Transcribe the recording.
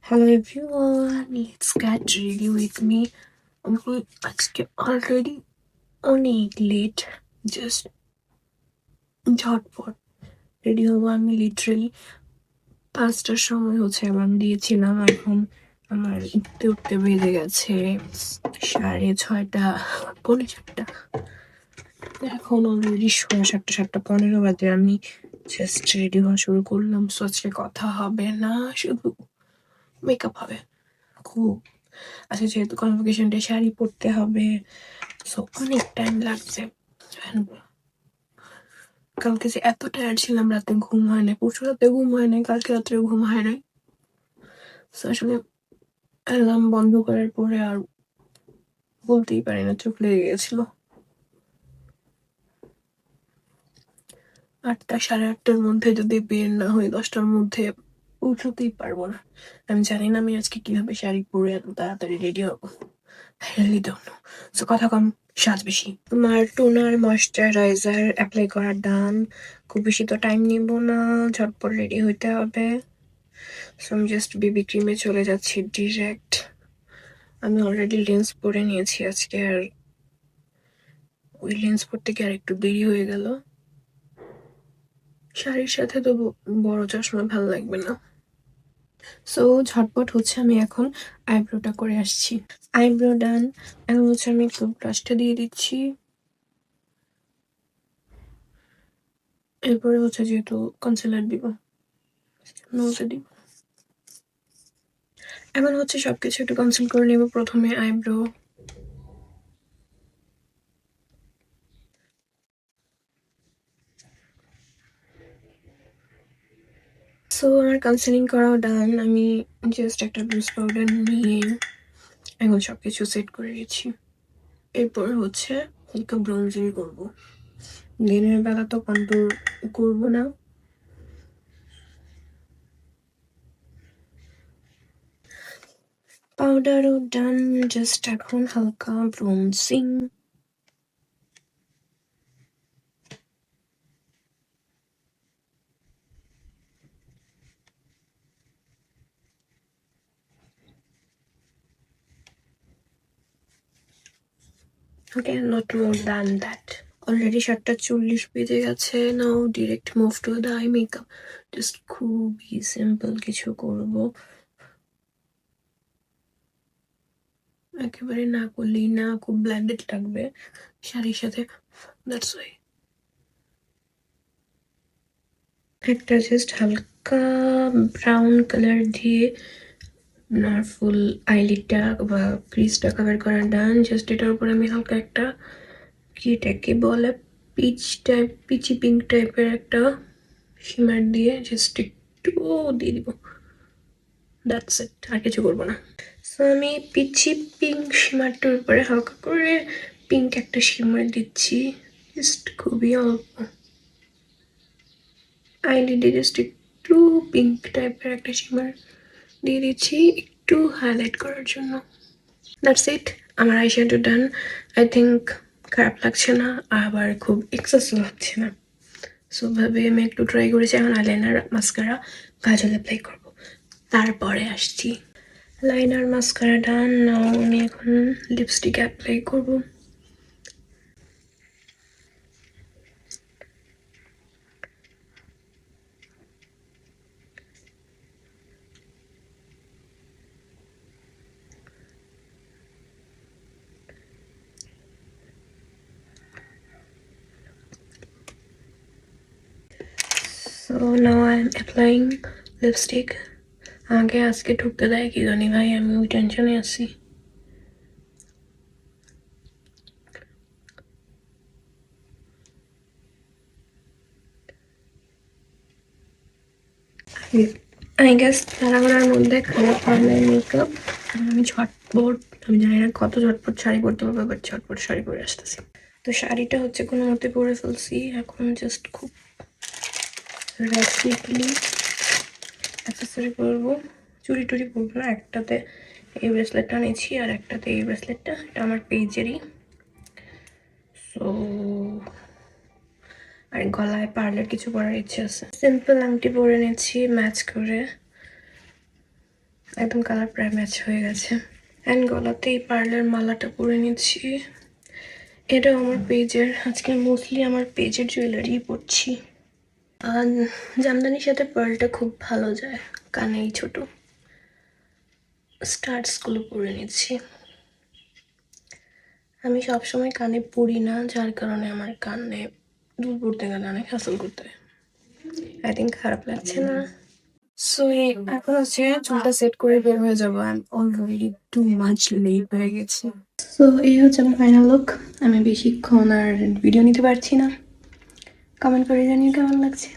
Hello everyone, let's get ready with me. আমি আজকে already অনেক লেট, জাস্ট ঝটপট রেডি হবো। আমি লিটারালি 5টার সময় হচ্ছে অ্যালার্ম দিয়েছিলাম, এখন আমার উঠতে উঠতে বেজে গেছে 6:30, পৌনে 4টা। এখন অলরেডি 7:15 বাজে। আমি জাস্ট রেডি হওয়া শুরু করলাম। সো আজকে কথা হবে না, শুধু মেকআপ হবে। খুব আচ্ছা, যেহেতু কনভোকেশনটা শাড়ি পরতে হবে, সো অনেক টাইম লাগছে। কালকে যে এত টায়ার্ড ছিলাম, রাতে ঘুম হয় নাই, পরশু রাতে ঘুম হয় নাই, কালকে রাত্রেও ঘুম হয় নাই। সো আসলে অ্যালার্ম বন্ধ করার পরে আর বলতেই পারি না, চোখ লেগে গেছিল। 8টা, 8:30টার মধ্যে যদি বের না হই, 10টার মধ্যে পৌঁছতেই পারবো না। আমি জানি না আমি আজকে কিভাবে শাড়ি পরে এত তাড়াতাড়ি রেডি হবো। I really don't know. So কথা কম, সাজ বেশি। তোমার টোনার ময়শ্চারাইজার অ্যাপ্লাই করা ডান। খুব বেশি তো টাইম নিব না, ঝটপট রেডি হইতে হবে। সো আমি জাস্ট বেবি ক্রিমে চলে যাচ্ছি ডিরেক্ট। আমি অলরেডি লেন্স পরে নিয়েছি আজকে, আর ওই লেন্স পরতে গিয়ে আর একটু দেরি হয়ে গেল। শাড়ির সাথে তো বড় চশমা ভালো লাগবে না। সো ঝটপট হচ্ছে আমি এখন আইব্রোটা করে আসছি। আইব্রো ডান। এখন হচ্ছে আমি একটু ব্রাশটা দিয়ে দিচ্ছি। এরপরে হচ্ছে যেহেতু কনসিলার দিব, নোজে দিব। এখন হচ্ছে সবকিছু একটু কনসিল করে নেব। প্রথমে আইব্রো, সো আমার কনসিলিং করাও ডান। আমি জাস্ট একটা ব্লুজ পাউডার নিয়ে এখন সবকিছু সেট করে গেছি। এরপর হচ্ছে হালকা ব্রোঞ্জিং করবো। দিনের বেলা তো কন্ট্রোল করবো না। পাউডারও ডান, জাস্ট এখন হালকা bronzing. Okay, not more than that. Already 7:40 বেজে গেছে। Now direct move to the eye makeup. Just খুবই সিম্পল কিছু করবো, একেবারে না করলেই না, খুব ব্ল্যান্ডেড লাগবে শাড়ির সাথে। দ্যাটস ওয়াই একটা জাস্ট হালকা ব্রাউন কালার দিয়ে আপনার ফুল আইলিডটা বা ক্রিজটা কভার করা ডান। জাস্ট এটার উপর আমি হালকা একটা এটাকে বলে পিচি পিঙ্ক টাইপের একটা শিমার দিয়ে জাস্ট একটু দিয়ে দিব। দ্যাটস ইট, আর কিছু করবো না। সো আমি পিচি পিঙ্ক শিমারটার উপরে হালকা করে পিঙ্ক একটা শিমার দিচ্ছি, জাস্ট খুবই অল্প। আইলিডে জাস্ট একটু পিঙ্ক টাইপের একটা শিমার দিয়ে দিচ্ছি একটু হাইলাইট করার জন্য। দ্যাটস ইট, আমার eye shadow done. I think খারাপ লাগছে না, আবার খুব এক্সেসিভ হচ্ছে না। সো ভাবে আমি একটু ট্রাই করেছি। এখন আইলাইনার, মাস্কারা, কাজল অ্যাপ্লাই করবো, তারপরে আসছি। লাইনার মাস্কারা ডান। নাও আমি এখন লিপস্টিক অ্যাপ্লাই করবো। So now I am applying lipstick. আমাকে আজকে ঢুকতে দেয় কি জানি ভাই, আমি ওই টেনশনে আছি। আই গেস তাড়াহুড়ার মধ্যে খারাপ হবে মেকআপ। আমি ঝটপট, আমি জানি না কত ঝটপট শাড়ি পরতে হবে, বাট ঝটপট শাড়ি পরে আসতেছি। তো শাড়িটা হচ্ছে কোনো মতে পরে ফেলছি। এখন জাস্ট খুব র্যাপিডলি অ্যাক্সেসরি পরবো। চুড়ি টুড়ি পরবো না। একটাতে এই ব্রেসলেটটা নিয়েছি আর একটাতে এই ব্রেসলেটটা, এটা আমার পেজেরই। সো আর গলায় পার্লের কিছু পরার ইচ্ছে আছে। সিম্পল আংটি পরে নিচ্ছি ম্যাচ করে। একদম কালার প্রায় ম্যাচ হয়ে গেছে। অ্যান্ড গলাতে এই পার্লের মালাটা পরে নিচ্ছি। এটা আমার পেজের, আজকে মোস্টলি আমার পেজের জুয়েলারি পরছি। আর জামদানির সাথে পার্লটা খুব ভালো যায়। কানে এই ছোট স্টার্টসগুলো পরে নিচ্ছি। আমি সবসময় কানে পরি না, যার কারণে আমার কানে দুল পড়তে গেলে অনেক হাসল করতে হয়। আই থিঙ্ক খারাপ লাগছে না। সো এখন হচ্ছে চুলটা সেট করে বের হয়ে যাবো। I am already too much late হয়ে গেছে। সো এই হচ্ছে আমার ফাইনাল লুক। আমি বেশিক্ষণ আর ভিডিও নিতে পারছি না। কমেন্ট করে জানিয়ে কেমন লাগছে।